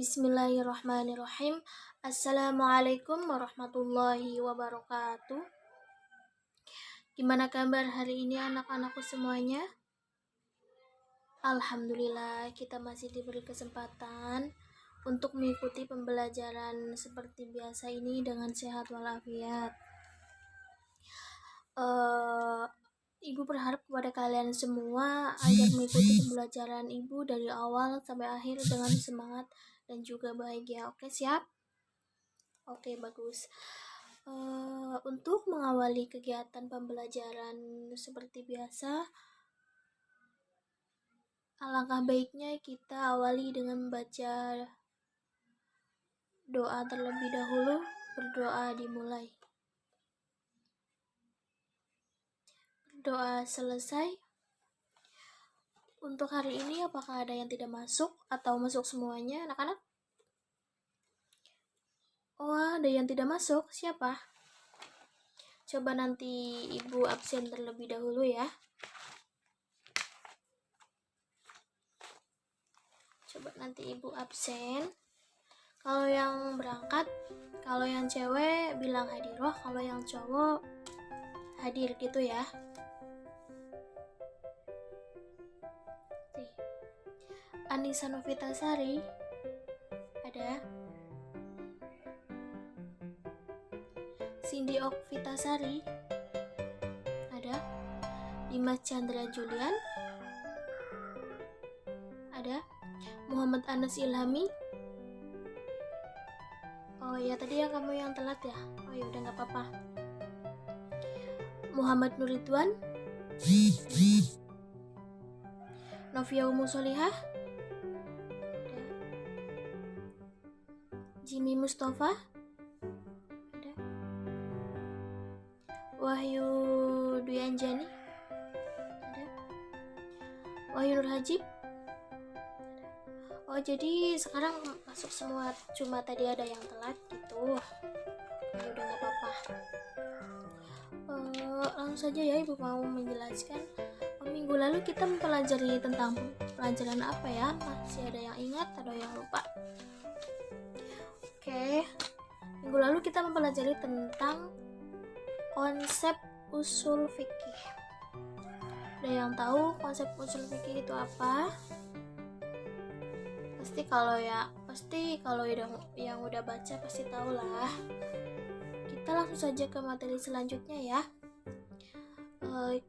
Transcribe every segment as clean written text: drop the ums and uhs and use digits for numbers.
Bismillahirrahmanirrahim. Assalamualaikum warahmatullahi wabarakatuh. Gimana kabar hari ini anak-anakku semuanya? Alhamdulillah kita masih diberi kesempatan untuk mengikuti pembelajaran seperti biasa ini dengan sehat walafiat. Ibu berharap kepada kalian semua agar mengikuti pembelajaran ibu dari awal sampai akhir dengan semangat dan juga bahagia. Oke, siap? Oke, bagus. Untuk mengawali kegiatan pembelajaran seperti biasa, alangkah baiknya kita awali dengan membaca doa terlebih dahulu. Berdoa dimulai. Doa selesai. Untuk hari ini apakah ada yang tidak masuk atau masuk semuanya anak-anak? Oh, ada yang tidak masuk. Siapa? Coba nanti ibu absen terlebih dahulu ya. Coba nanti ibu absen. Kalau yang berangkat, kalau yang cewek bilang hadiroh, kalau yang cowok hadir gitu ya. Anissa Novitasari ada. Cindy Okvitasari ada. Dimas Chandra Julian ada. Muhammad Anas Ilhami. Oh ya, tadi yang kamu yang telat ya. Oh ya udah nggak apa-apa. Muhammad Nuridwan. Novia Umusolihah. Jimmy Mustafa. Ada. Wahyu Duyanjani. Ada. Wahyu Nur Hajib. Oh, jadi sekarang masuk semua, cuma tadi ada yang telat gitu. Ya udah nggak apa-apa. Langsung saja ya, ibu mau menjelaskan. Minggu lalu kita mempelajari tentang pelajaran apa ya? Masih ada yang ingat atau yang lupa? Oke, minggu lalu kita mempelajari tentang konsep usul fikih. Ada yang tahu konsep usul fikih itu apa? Pasti kalau yang udah baca pasti tahu lah. Kita langsung saja ke materi selanjutnya ya.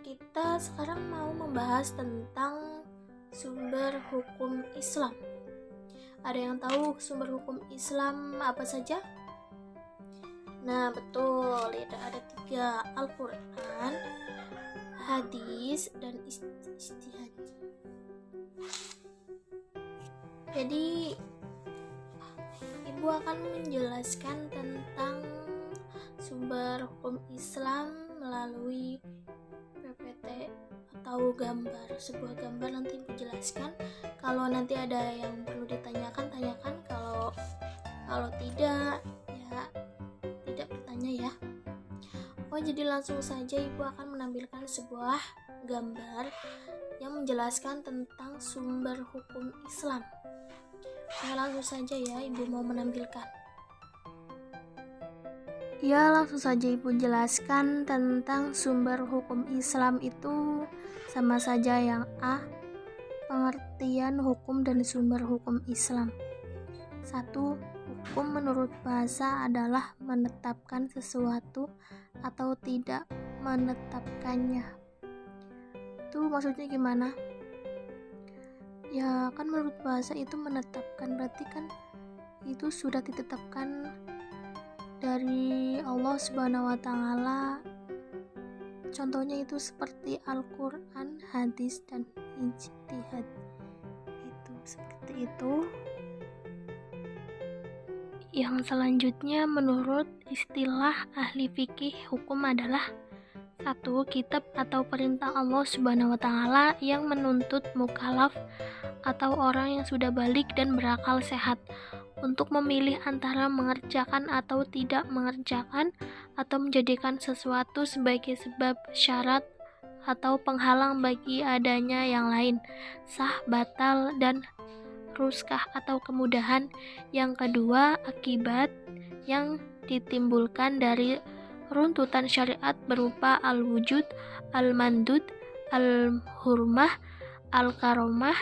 Kita sekarang mau membahas tentang sumber hukum Islam. Ada yang tahu sumber hukum Islam apa saja? Nah, betul, ada 3, Al-Quran, hadis, dan ijtihad. Jadi ibu akan menjelaskan tentang sumber hukum Islam melalui PPT atau gambar, sebuah gambar. Nanti ibu jelaskan. Kalau nanti ada yang perlu ditanyakan, tanyakan. Kalau tidak, ya tidak bertanya ya. Oh, jadi langsung saja ibu akan menampilkan sebuah gambar yang menjelaskan tentang sumber hukum Islam. Nah, langsung saja ya ibu mau menampilkan. Ya, langsung saja ibu jelaskan tentang sumber hukum Islam itu sama saja yang A, pengertian hukum dan sumber hukum Islam. 1. Hukum menurut bahasa adalah menetapkan sesuatu atau tidak menetapkannya. Itu maksudnya gimana? Ya kan menurut bahasa itu menetapkan, berarti kan itu sudah ditetapkan dari Allah Subhanahu wa Ta'ala. Contohnya itu seperti Al-Quran, hadis, dan ijtihad. Itu seperti itu. Yang selanjutnya menurut istilah ahli fikih, hukum adalah 1. Kitab atau perintah Allah Subhanahu wa Ta'ala yang menuntut mukallaf atau orang yang sudah balik dan berakal sehat untuk memilih antara mengerjakan atau tidak mengerjakan, atau menjadikan sesuatu sebagai sebab, syarat, atau penghalang bagi adanya yang lain, sah, batal, dan ruskah atau kemudahan. Yang kedua, akibat yang ditimbulkan dari runtutan syariat berupa al-wujud, al-mandud, al-hurmah, al-karomah,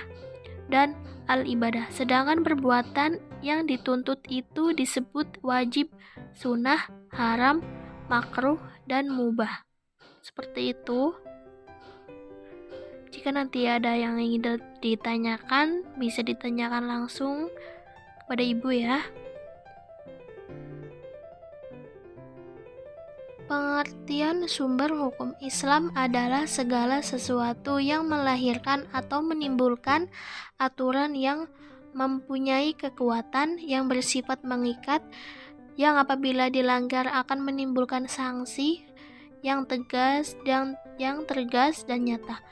dan al-ibadah. Sedangkan perbuatan yang dituntut itu disebut wajib, sunnah, haram, makruh, dan mubah. Seperti itu. Jika nanti ada yang ingin ditanyakan, bisa ditanyakan langsung kepada ibu ya. Pengertian sumber hukum Islam adalah segala sesuatu yang melahirkan atau menimbulkan aturan yang mempunyai kekuatan yang bersifat mengikat, yang apabila dilanggar akan menimbulkan sanksi yang tegas dan nyata.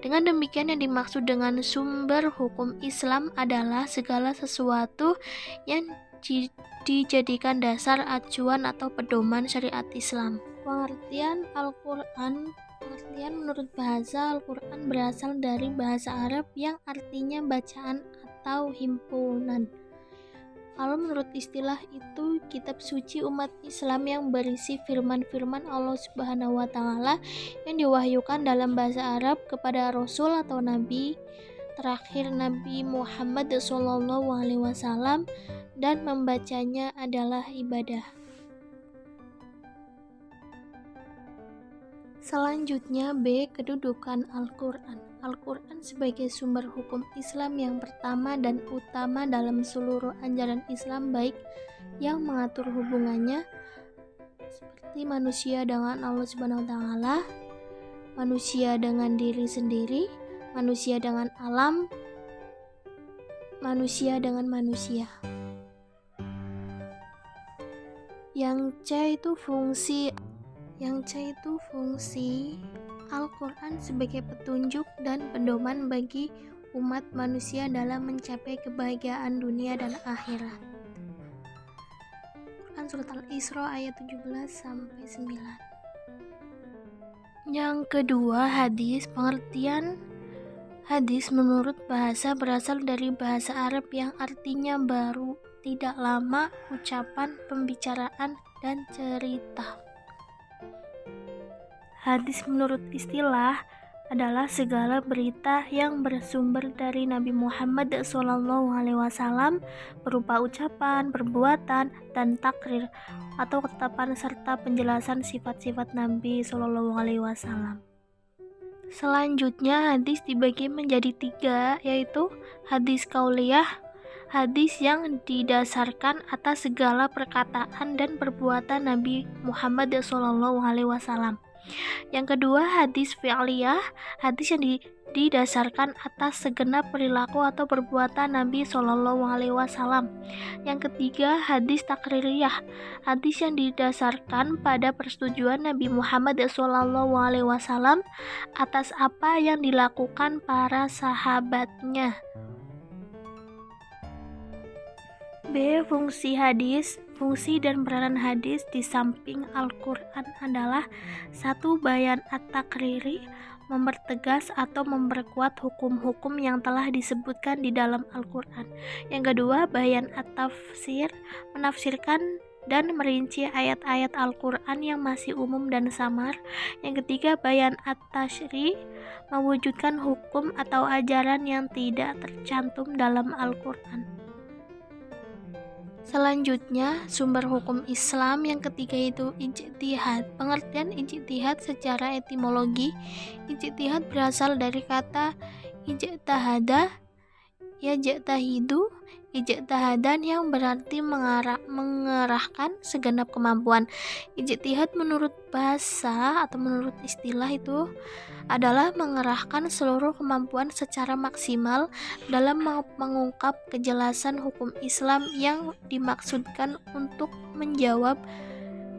Dengan demikian, yang dimaksud dengan sumber hukum Islam adalah segala sesuatu yang dijadikan dasar acuan atau pedoman syariat Islam. Pengertian Al-Quran. Pengertian menurut bahasa Al-Quran berasal dari bahasa Arab yang artinya bacaan atau himpunan. Kalau menurut istilah itu, kitab suci umat Islam yang berisi firman-firman Allah Subhanahu wa Ta'ala yang diwahyukan dalam bahasa Arab kepada Rasul atau Nabi terakhir Nabi Muhammad SAW, dan membacanya adalah ibadah. Selanjutnya, B. Kedudukan Al-Quran. Al-Quran sebagai sumber hukum Islam yang pertama dan utama dalam seluruh ajaran Islam, baik yang mengatur hubungannya seperti manusia dengan Allah Subhanahu wa Ta'ala, manusia dengan diri sendiri, manusia dengan alam, manusia dengan manusia. Yang C itu fungsi Al-Quran sebagai petunjuk dan pedoman bagi umat manusia dalam mencapai kebahagiaan dunia dan akhirat. Quran Surat Al-Isra ayat 17-9. Yang kedua, hadis. Pengertian hadis menurut bahasa berasal dari bahasa Arab yang artinya baru, tidak lama, ucapan, pembicaraan, dan cerita. Hadis menurut istilah adalah segala berita yang bersumber dari Nabi Muhammad SAW berupa ucapan, perbuatan, dan takrir atau ketetapan serta penjelasan sifat-sifat Nabi SAW. Selanjutnya, hadis dibagi menjadi 3, yaitu hadis qauliyah, hadis yang didasarkan atas segala perkataan dan perbuatan Nabi Muhammad SAW. Yang kedua, hadis fi'liyah, hadis yang didasarkan atas segenap perilaku atau perbuatan Nabi SAW. Yang ketiga, hadis takririyah, hadis yang didasarkan pada persetujuan Nabi Muhammad SAW atas apa yang dilakukan para sahabatnya. B. Fungsi hadis. Fungsi dan peranan hadis di samping Al-Quran adalah 1. Bayan at-takriri, mempertegas atau memperkuat hukum-hukum yang telah disebutkan di dalam Al-Quran. Yang kedua, bayan at-tafsir, menafsirkan dan merinci ayat-ayat Al-Quran yang masih umum dan samar. Yang ketiga, bayan at-tashri, mewujudkan hukum atau ajaran yang tidak tercantum dalam Al-Quran. Selanjutnya, sumber hukum Islam yang ketiga itu ijtihad. Pengertian ijtihad secara etimologi, ijtihad berasal dari kata ijtahada, yajtahidu, ijtihadan yang berarti mengerahkan segenap kemampuan. Ijtihad menurut bahasa atau menurut istilah itu adalah mengerahkan seluruh kemampuan secara maksimal dalam mengungkap kejelasan hukum Islam yang dimaksudkan untuk menjawab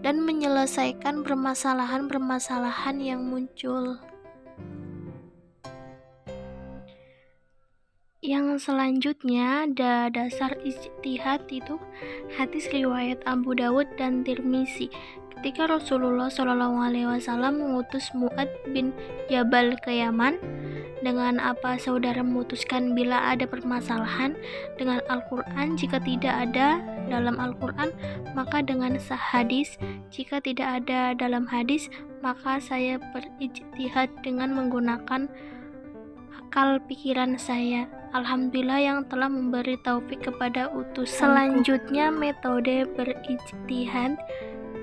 dan menyelesaikan permasalahan-permasalahan yang muncul. Yang selanjutnya, dasar ijtihad itu hadis riwayat Abu Dawud dan Tirmizi ketika Rasulullah SAW mengutus Mu'ad bin Jabal ke Yaman, dengan apa saudara memutuskan bila ada permasalahan dengan Al-Quran? Jika tidak ada dalam Al-Quran, maka dengan hadis. Jika tidak ada dalam hadis, maka saya berijtihad dengan menggunakan akal pikiran saya. Alhamdulillah yang telah memberi taufik kepada utusanku. Selanjutnya, metode berijtihad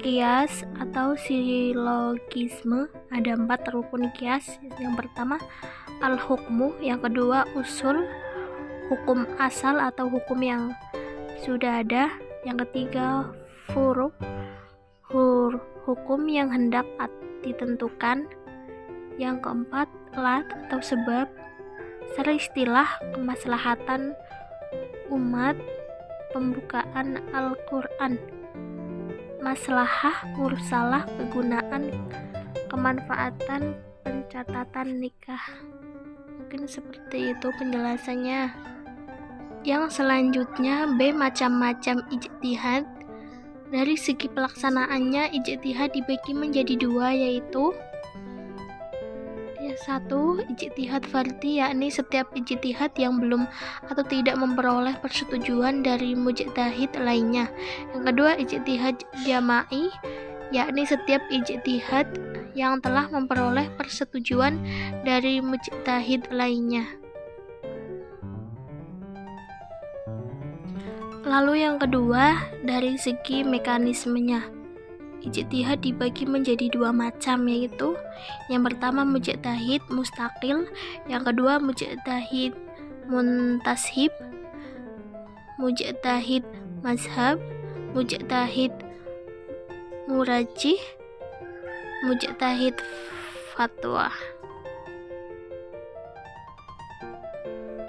kias atau silogisme. Ada 4 rukun kias. Yang pertama al-hukmu, yang kedua usul, hukum asal atau hukum yang sudah ada, yang ketiga furu, hukum yang hendak ditentukan, yang keempat lat atau sebab, serta istilah kemaslahatan umat, pembukaan Al-Quran, maslahah mursalah, kegunaan, kemanfaatan, pencatatan nikah. Mungkin seperti itu penjelasannya. Yang selanjutnya B, macam-macam ijtihad. Dari segi pelaksanaannya, ijtihad dibagi menjadi 2, yaitu 1. Ijtihad fardhi, yakni setiap ijtihad yang belum atau tidak memperoleh persetujuan dari mujtahid lainnya. Yang kedua, ijtihad jama'i, yakni setiap ijtihad yang telah memperoleh persetujuan dari mujtahid lainnya. Lalu yang kedua, dari segi mekanismenya, ijtihad dibagi menjadi 2 macam, yaitu yang pertama mujtahid mustaqil, yang kedua mujtahid muntashib, mujtahid mazhab, mujtahid murajih, mujtahid fatwa.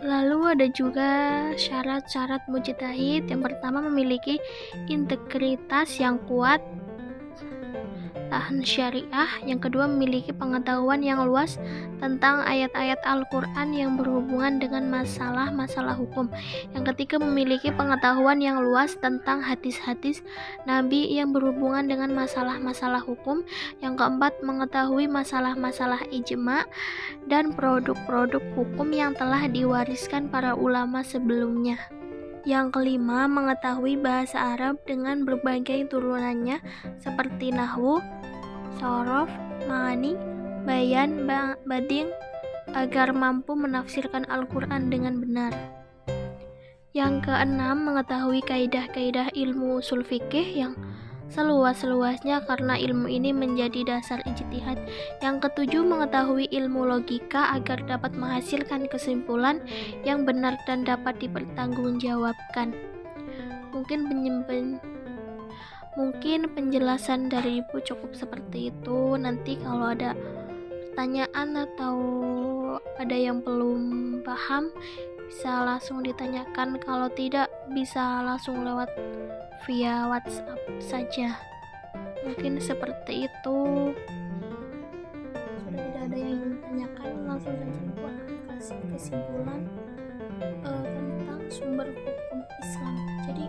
Lalu ada juga syarat-syarat mujtahid. Yang pertama, memiliki integritas yang kuat, tahan syariah. Yang kedua, memiliki pengetahuan yang luas tentang ayat-ayat Al-Quran yang berhubungan dengan masalah-masalah hukum. Yang ketiga, memiliki pengetahuan yang luas tentang hadis-hadis Nabi yang berhubungan dengan masalah-masalah hukum. Yang keempat, mengetahui masalah-masalah ijma dan produk-produk hukum yang telah diwariskan para ulama sebelumnya. Yang kelima, mengetahui bahasa Arab dengan berbagai turunannya seperti nahwu, sorof, ma'ani, bayan, bading, agar mampu menafsirkan Al-Quran dengan benar. Yang keenam, mengetahui kaidah-kaidah ilmu usul fikih yang seluas-luasnya karena ilmu ini menjadi dasar ijtihad. Yang ketujuh, mengetahui ilmu logika agar dapat menghasilkan kesimpulan yang benar dan dapat dipertanggungjawabkan. Mungkin penjelasan dari Ibu cukup seperti itu. Nanti kalau ada pertanyaan atau ada yang belum paham, bisa langsung ditanyakan. Kalau tidak, bisa langsung lewat via WhatsApp saja. Mungkin seperti itu. Sudah tidak ada yang ingin ditanyakan, langsung saja Ibu akan kasih kesimpulan tentang sumber hukum Islam. Jadi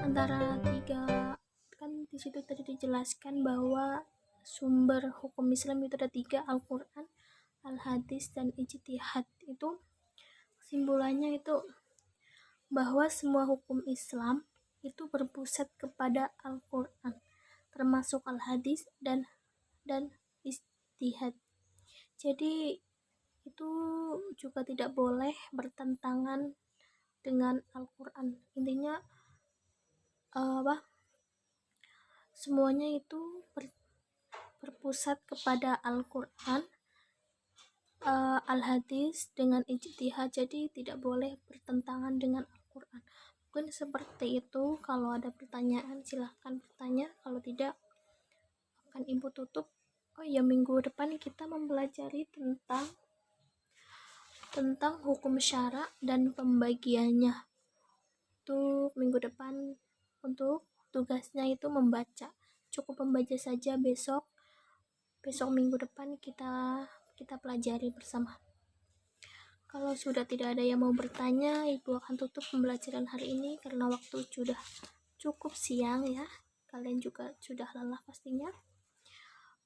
antara 3, kan di situ tadi dijelaskan bahwa sumber hukum Islam itu ada 3, Al-Quran, Al-Hadis, dan ijtihad. Itu kesimpulannya itu bahwa semua hukum Islam itu berpusat kepada Al-Quran, termasuk Al-Hadis dan ijtihad. Jadi itu juga tidak boleh bertentangan dengan Al-Quran. Intinya semuanya itu berpusat kepada Al-Quran, Al-Hadis dengan ijtihad, jadi tidak boleh bertentangan dengan Al-Quran. Mungkin seperti itu. Kalau ada pertanyaan silahkan bertanya, kalau tidak akan Ibu tutup. Minggu depan kita mempelajari tentang hukum syara dan pembagiannya. Untuk minggu depan, untuk tugasnya itu membaca, cukup membaca saja. Besok minggu depan kita pelajari bersama. Kalau sudah tidak ada yang mau bertanya, Ibu akan tutup pembelajaran hari ini karena waktu sudah cukup siang ya. kalian juga sudah lelah pastinya.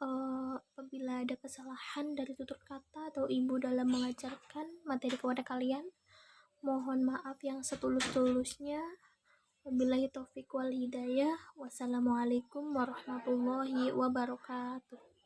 Apabila ada kesalahan dari tutur kata atau ibu dalam mengajarkan materi kepada kalian, mohon maaf yang setulus-tulusnya. Wabillahi taufiq wal hidayah. Wassalamualaikum warahmatullahi wabarakatuh.